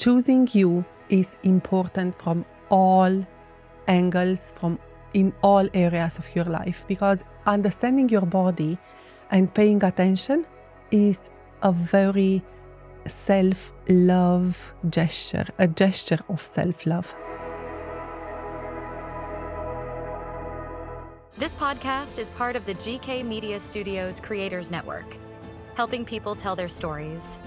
choosing you is important from all angles, from in all areas of your life, because understanding your body and paying attention is a very self-love gesture, a gesture of self-love. This podcast is part of the GK Media Studios Creators Network, helping people tell their stories.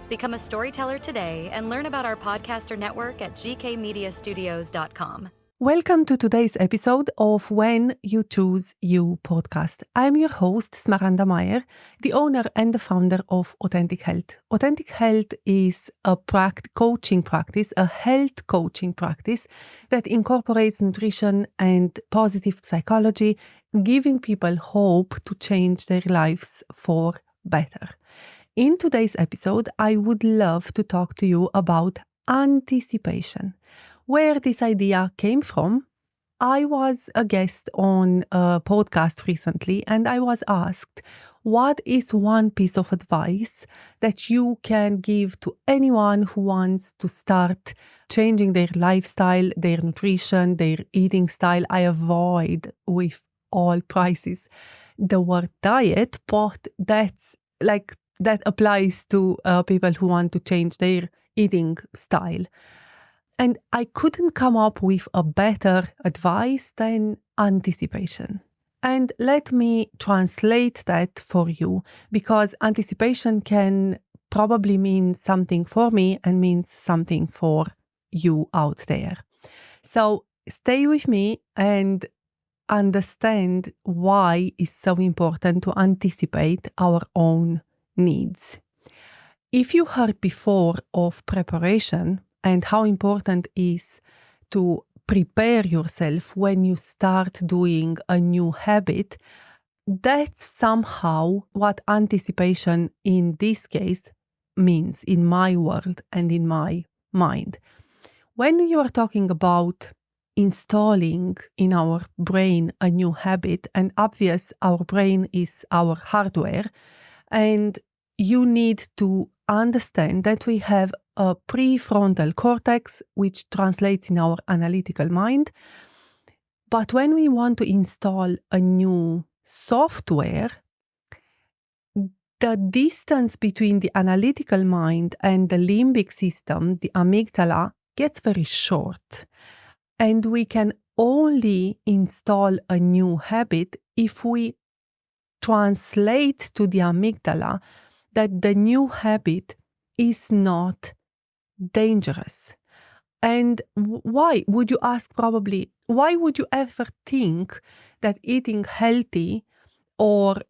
Become a storyteller today and learn about our podcaster network at gkmediastudios.com. Welcome to today's episode of When You Choose You podcast. I'm your host, Smaranda Meyer, the owner and the founder of Authentic Health. Authentic Health is a coaching practice, a health coaching practice that incorporates nutrition and positive psychology, giving people hope to change their lives for better. In today's episode, I would love to talk to you about anticipation. Where this idea came from. I was a guest on a podcast recently and I was asked, what is one piece of advice that you can give to anyone who wants to start changing their lifestyle, their nutrition, their eating style? I avoid with all prices the word diet, but that applies to people who want to change their eating style. And I couldn't come up with a better advice than anticipation. And let me translate that for you, because anticipation can probably mean something for me and means something for you out there. So stay with me and understand why it's so important to anticipate our own needs. If you heard before of preparation, and how important it is to prepare yourself when you start doing a new habit, that's somehow what anticipation in this case means in my world and in my mind. When you are talking about installing in our brain a new habit, and obvious our brain is our hardware, and you need to understand that we have a prefrontal cortex, which translates in our analytical mind. But when we want to install a new software, the distance between the analytical mind and the limbic system, the amygdala, gets very short. And we can only install a new habit if we translate to the amygdala that the new habit is not dangerous. And why would you ask probably, why would you ever think that eating healthy or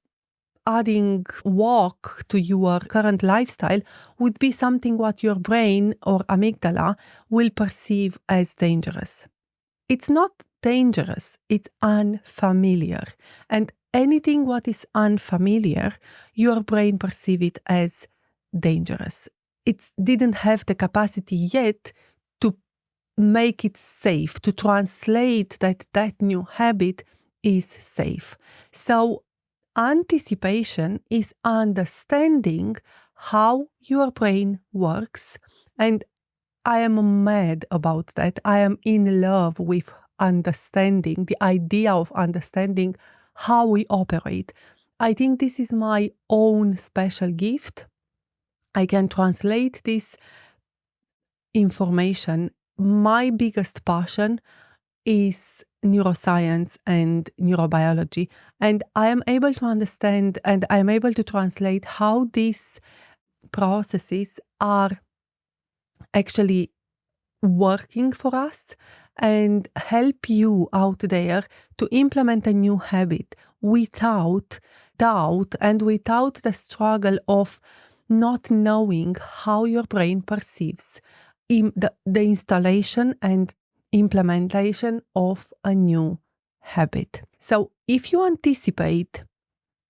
adding walk to your current lifestyle would be something what your brain or amygdala will perceive as dangerous? It's not dangerous, it's unfamiliar. And anything what is unfamiliar, your brain perceives it as dangerous. It didn't have the capacity yet to make it safe, to translate that new habit is safe. So anticipation is understanding how your brain works, and I am mad about that. I am in love with understanding, the idea of understanding how we operate. I think this is my own special gift. I can translate this information. My biggest passion is neuroscience and neurobiology. And I am able to understand and I am able to translate how these processes are actually working for us and help you out there to implement a new habit without doubt and without the struggle of not knowing how your brain perceives the installation and implementation of a new habit. So if you anticipate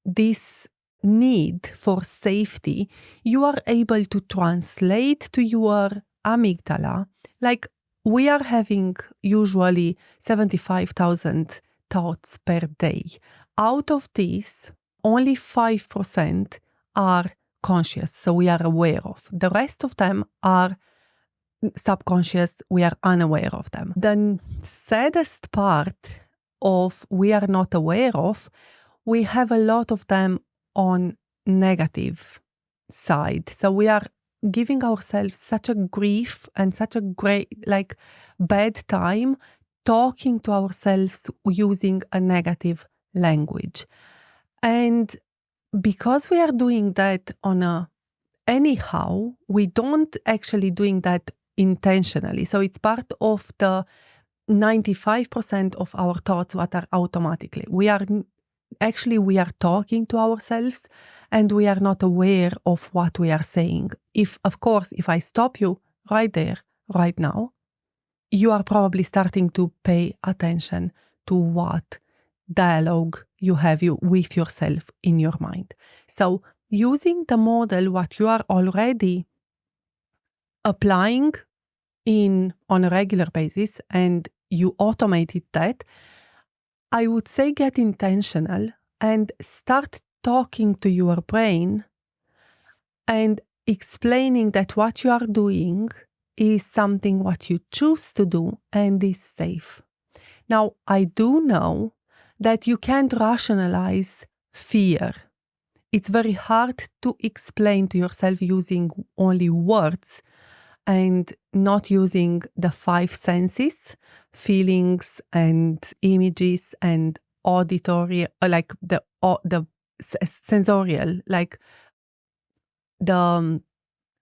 this need for safety, you are able to translate to your amygdala, like we are having usually 75,000 thoughts per day. Out of these, only 5% are conscious, so we are aware of. The rest of them are subconscious, we are unaware of them. The saddest part of we are not aware of, we have a lot of them on negative side. So we are giving ourselves such a grief and such a great, bad time talking to ourselves using a negative language. And because we are doing that anyhow, we don't actually doing that intentionally. So it's part of the 95% of our thoughts that are automatically. We are talking to ourselves and we are not aware of what we are saying. If I stop you right there, right now, you are probably starting to pay attention to what dialogue you have with yourself in your mind. So using the model what you are already applying on a regular basis and you automated that, I would say get intentional and start talking to your brain and explaining that what you are doing is something what you choose to do and is safe. Now, I do know that you can't rationalize fear. It's very hard to explain to yourself using only words and not using the 5 senses, feelings and images and auditory, like the sensorial, like the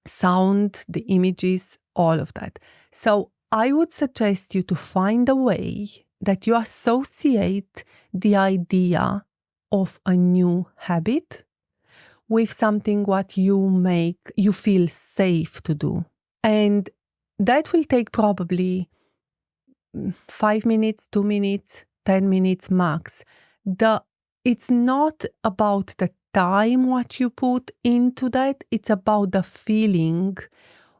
sound, the images, all of that. So I would suggest you to find a way that you associate the idea of a new habit with something what you feel safe to do. And that will take probably 5 minutes, 2 minutes, 10 minutes max. It's not about the time what you put into that, it's about the feeling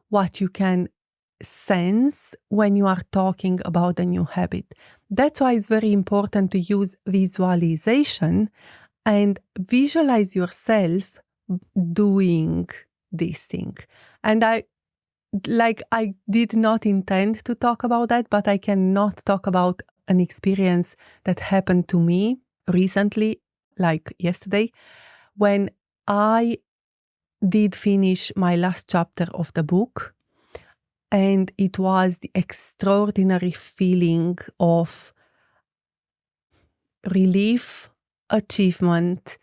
what you can sense when you are talking about a new habit. That's why it's very important to use visualization and visualize yourself doing this thing. And I did not intend to talk about that, but I cannot talk about an experience that happened to me recently, like yesterday, when I did finish my last chapter of the book. And it was the extraordinary feeling of relief, achievement,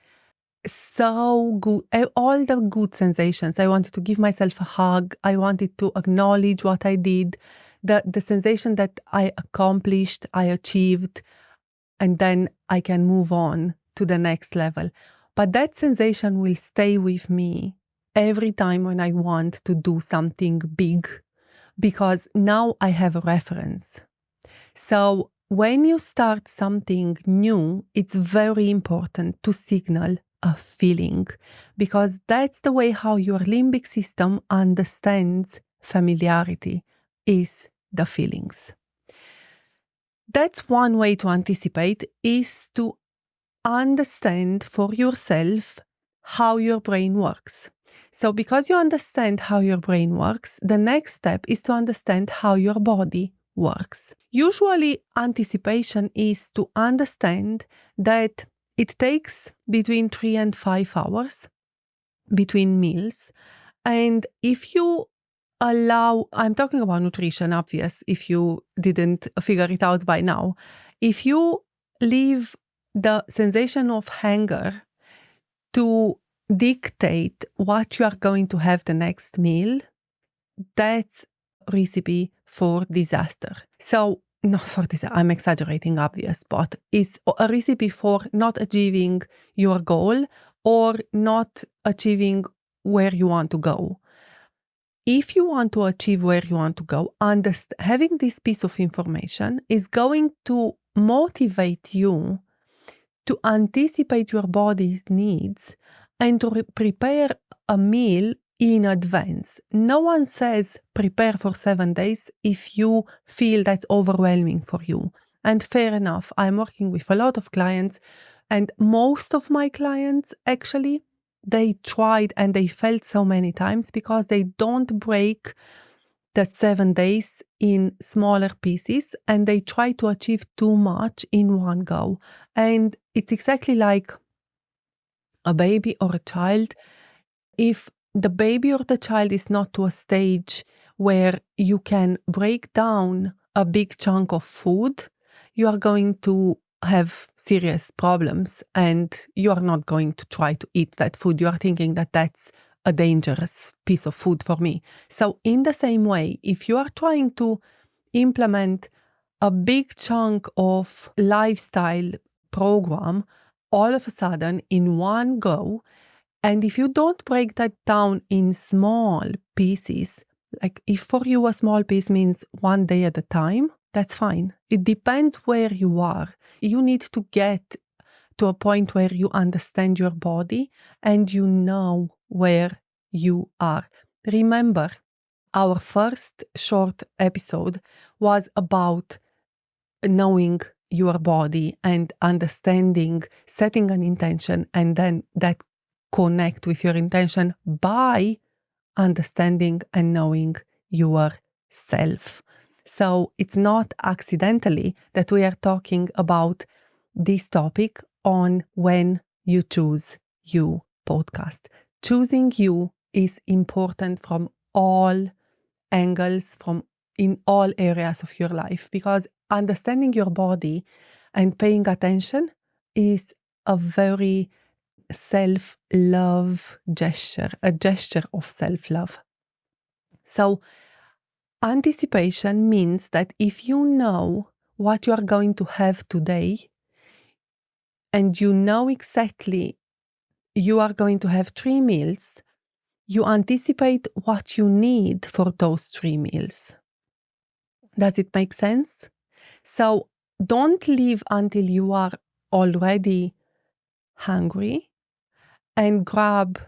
so good, all the good sensations. I wanted to give myself a hug. I wanted to acknowledge what I did, the sensation that I accomplished, I achieved, and then I can move on to the next level. But that sensation will stay with me every time when I want to do something big, because now I have a reference. So when you start something new, it's very important to signal a feeling, because that's the way how your limbic system understands familiarity, is the feelings. That's one way to anticipate, is to understand for yourself how your brain works. So because you understand how your brain works, the next step is to understand how your body works. Usually, anticipation is to understand that it takes between 3 and 5 hours between meals. And if you I'm talking about nutrition, obvious, if you didn't figure it out by now. If you leave the sensation of hunger to dictate what you are going to have the next meal, that's recipe for disaster. So, not for disaster, I'm exaggerating, obvious, but it's a recipe for not achieving your goal or not achieving where you want to go. If you want to achieve where you want to go, having this piece of information is going to motivate you to anticipate your body's needs and to prepare a meal in advance. No one says prepare for 7 days if you feel that's overwhelming for you. And fair enough, I'm working with a lot of clients, and most of my clients actually, they tried and they failed so many times because they don't break the 7 days in smaller pieces, and they try to achieve too much in one go. And it's exactly like a baby or a child. If the baby or the child is not to a stage where you can break down a big chunk of food, you are going to have serious problems and you are not going to try to eat that food. You are thinking that that's a dangerous piece of food for me. So in the same way, if you are trying to implement a big chunk of lifestyle program all of a sudden in one go, and if you don't break that down in small pieces, like if for you a small piece means 1 day at a time, that's fine. It depends where you are. You need to get to a point where you understand your body and you know where you are. Remember, our first short episode was about knowing your body and understanding, setting an intention, and then that connect with your intention by understanding and knowing yourself. So it's not accidentally that we are talking about this topic on When You Choose You podcast. Choosing you is important from all angles, from in all areas of your life, because understanding your body and paying attention is a very self-love gesture, a gesture of self-love. So anticipation means that if you know what you are going to have today and you know exactly you are going to have 3 meals, you anticipate what you need for those 3 meals. Does it make sense? So don't leave until you are already hungry and grab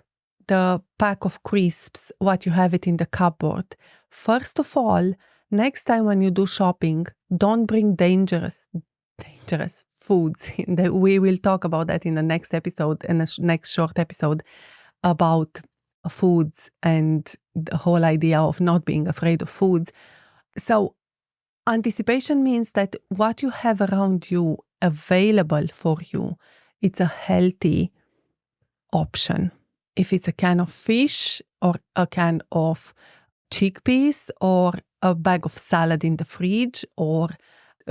the pack of crisps, what you have it in the cupboard. First of all, next time when you do shopping, don't bring dangerous foods. We will talk about that in the next episode, in the next short episode about foods and the whole idea of not being afraid of foods. So anticipation means that what you have around you available for you, it's a healthy option. If it's a can of fish or a can of chickpeas or a bag of salad in the fridge or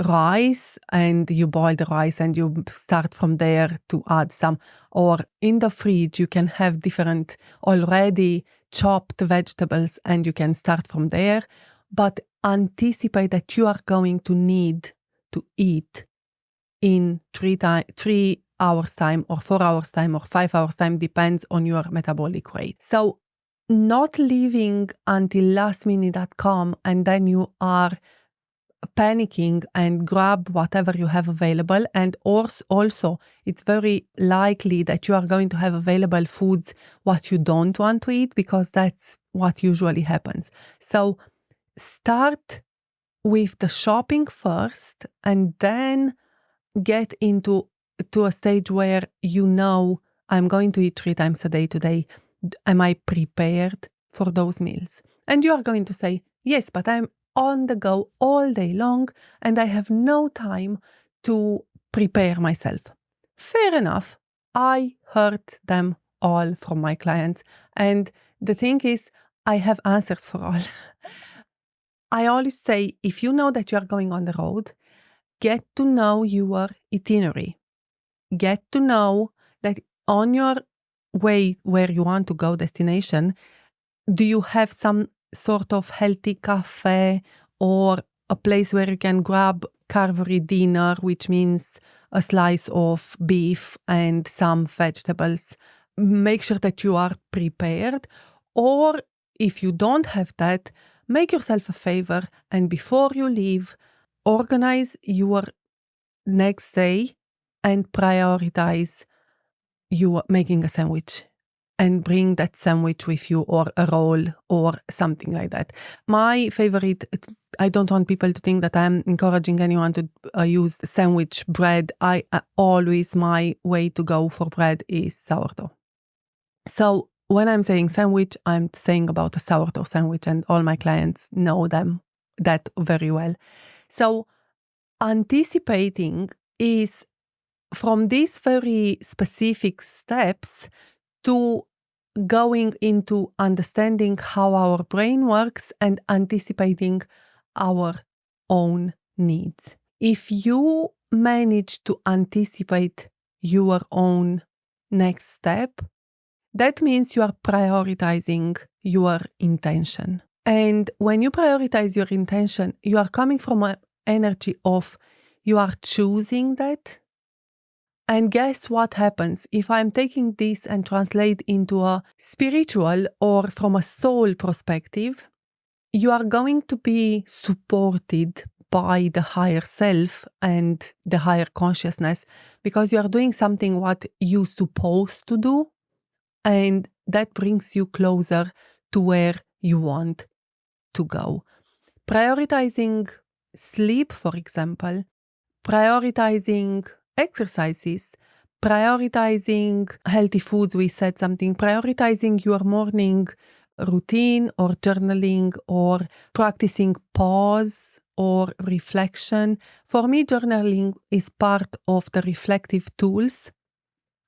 rice and you boil the rice and you start from there to add some, or in the fridge you can have different already chopped vegetables and you can start from there, but anticipate that you are going to need to eat in 3 hours time or 4 hours time or 5 hours time, depends on your metabolic rate. So not leaving until lastminute.com and then you are panicking and grab whatever you have available. And also it's very likely that you are going to have available foods what you don't want to eat, because that's what usually happens. So start with the shopping first and then get into a stage where you know, I'm going to eat 3 times a day today. Am I prepared for those meals? And you are going to say, yes, but I'm on the go all day long and I have no time to prepare myself. Fair enough. I heard them all from my clients. And the thing is, I have answers for all. I always say, if you know that you are going on the road, get to know your itinerary. Get to know that on your way where you want to go, destination, do you have some sort of healthy cafe or a place where you can grab carvery dinner, which means a slice of beef and some vegetables. Make sure that you are prepared. Or if you don't have that, make yourself a favor and before you leave, organize your next day and prioritize you making a sandwich and bring that sandwich with you, or a roll or something like that. My favorite, I don't want people to think that I'm encouraging anyone to use sandwich bread. Always my way to go for bread is sourdough. So when I'm saying sandwich, I'm saying about a sourdough sandwich, and all my clients know that very well. So anticipating is from these very specific steps to going into understanding how our brain works and anticipating our own needs. If you manage to anticipate your own next step, that means you are prioritizing your intention. And when you prioritize your intention, you are coming from an energy of you are choosing that. And guess what happens if I'm taking this and translate into a spiritual or from a soul perspective? You are going to be supported by the higher self and the higher consciousness because you are doing something what you're supposed to do, and that brings you closer to where you want to go. Prioritizing sleep, for example, prioritizing exercises, prioritizing healthy foods, we said something, prioritizing your morning routine or journaling or practicing pause or reflection. For me, journaling is part of the reflective tools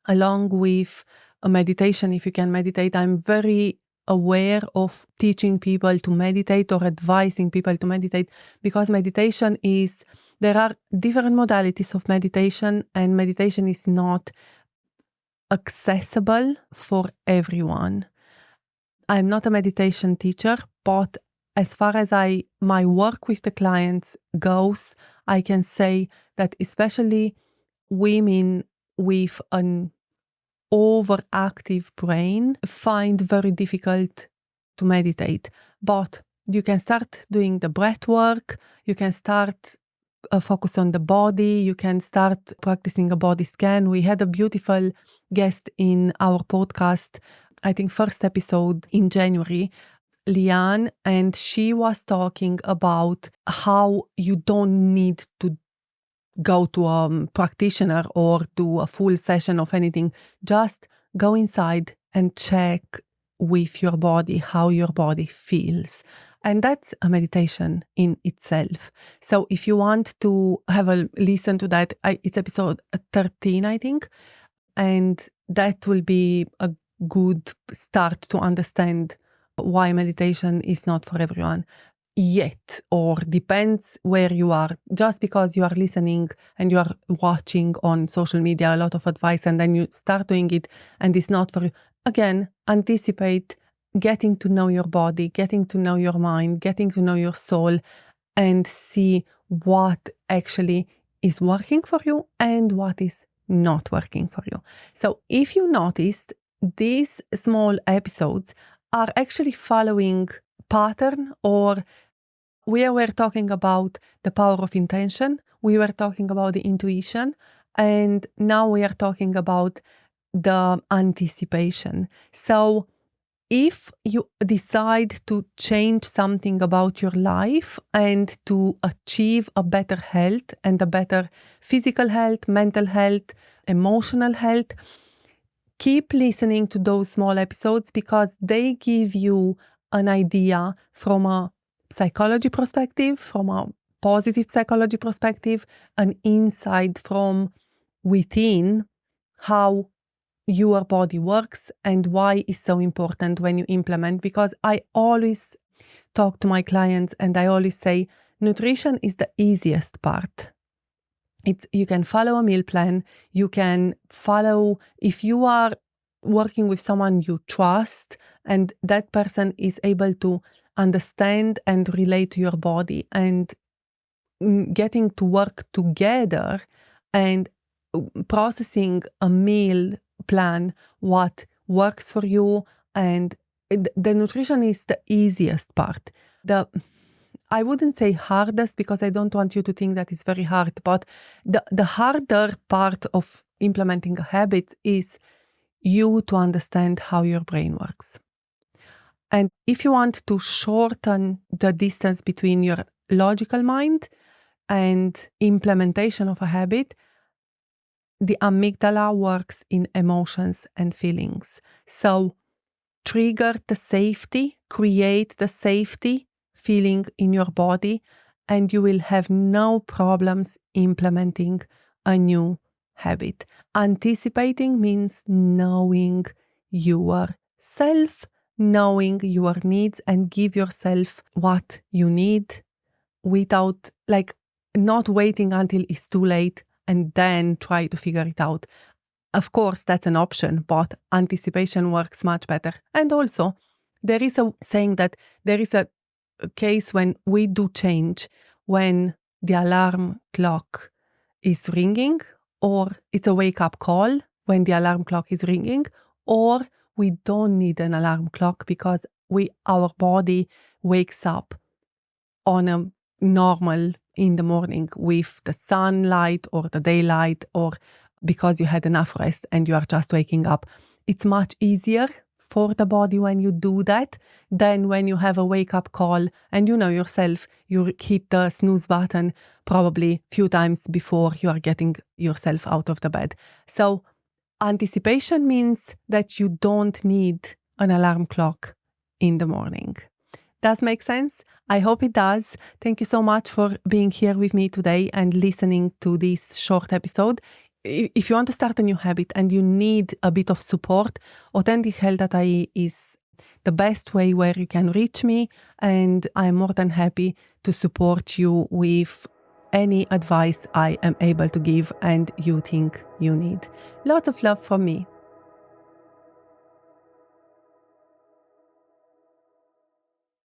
along with a meditation. If you can meditate, I'm very aware of teaching people to meditate or advising people to meditate because meditation is, there are different modalities of meditation and meditation is not accessible for everyone. I'm not a meditation teacher, but as far as my work with the clients goes, I can say that especially women with an overactive brain find very difficult to meditate. But you can start doing the breath work, you can start focus on the body, you can start practicing a body scan. We had a beautiful guest in our podcast, I think first episode in January, Liane, and she was talking about how you don't need to go to a practitioner or do a full session of anything. Just go inside and check with your body how your body feels. And that's a meditation in itself. So if you want to have a listen to that, it's episode 13, I think. And that will be a good start to understand why meditation is not for everyone yet, or depends where you are. Just because you are listening and you are watching on social media a lot of advice and then you start doing it and it's not for you, again, anticipate getting to know your body, getting to know your mind, getting to know your soul, and see what actually is working for you and what is not working for you. So if you noticed, these small episodes are actually following pattern, or we were talking about the power of intention, we were talking about the intuition, and now we are talking about the anticipation. So if you decide to change something about your life and to achieve a better health and a better physical health, mental health, emotional health, keep listening to those small episodes because they give you an idea from a psychology perspective, from a positive psychology perspective, an insight from within how your body works and why it's so important when you implement. Because I always talk to my clients and I always say nutrition is the easiest part. You can follow a meal plan, you can follow, if you are working with someone you trust and that person is able to understand and relate to your body and getting to work together and processing a meal plan, what works for you, and the nutrition is the easiest part. I wouldn't say hardest because I don't want you to think that it's very hard, but the harder part of implementing a habit is you to understand how your brain works. And if you want to shorten the distance between your logical mind and implementation of a habit, the amygdala works in emotions and feelings. So trigger the safety, create the safety feeling in your body, and you will have no problems implementing a new habit. Anticipating means knowing yourself, knowing your needs, and give yourself what you need without not waiting until it's too late and then try to figure it out. Of course, that's an option, but anticipation works much better. And also, there is a saying that there is a case when we do change when the alarm clock is ringing, or it's a wake-up call when the alarm clock is ringing, or we don't need an alarm clock because our body wakes up on a normal in the morning with the sunlight or the daylight, or because you had enough rest and you are just waking up. It's much easier for the body when you do that than when you have a wake-up call and you know yourself, you hit the snooze button probably a few times before you are getting yourself out of the bed. So anticipation means that you don't need an alarm clock in the morning. Does make sense? I hope it does. Thank you so much for being here with me today and listening to this short episode. If you want to start a new habit and you need a bit of support, authentic.health.ie is the best way where you can reach me, and I'm more than happy to support you with any advice I am able to give and you think you need. Lots of love from me.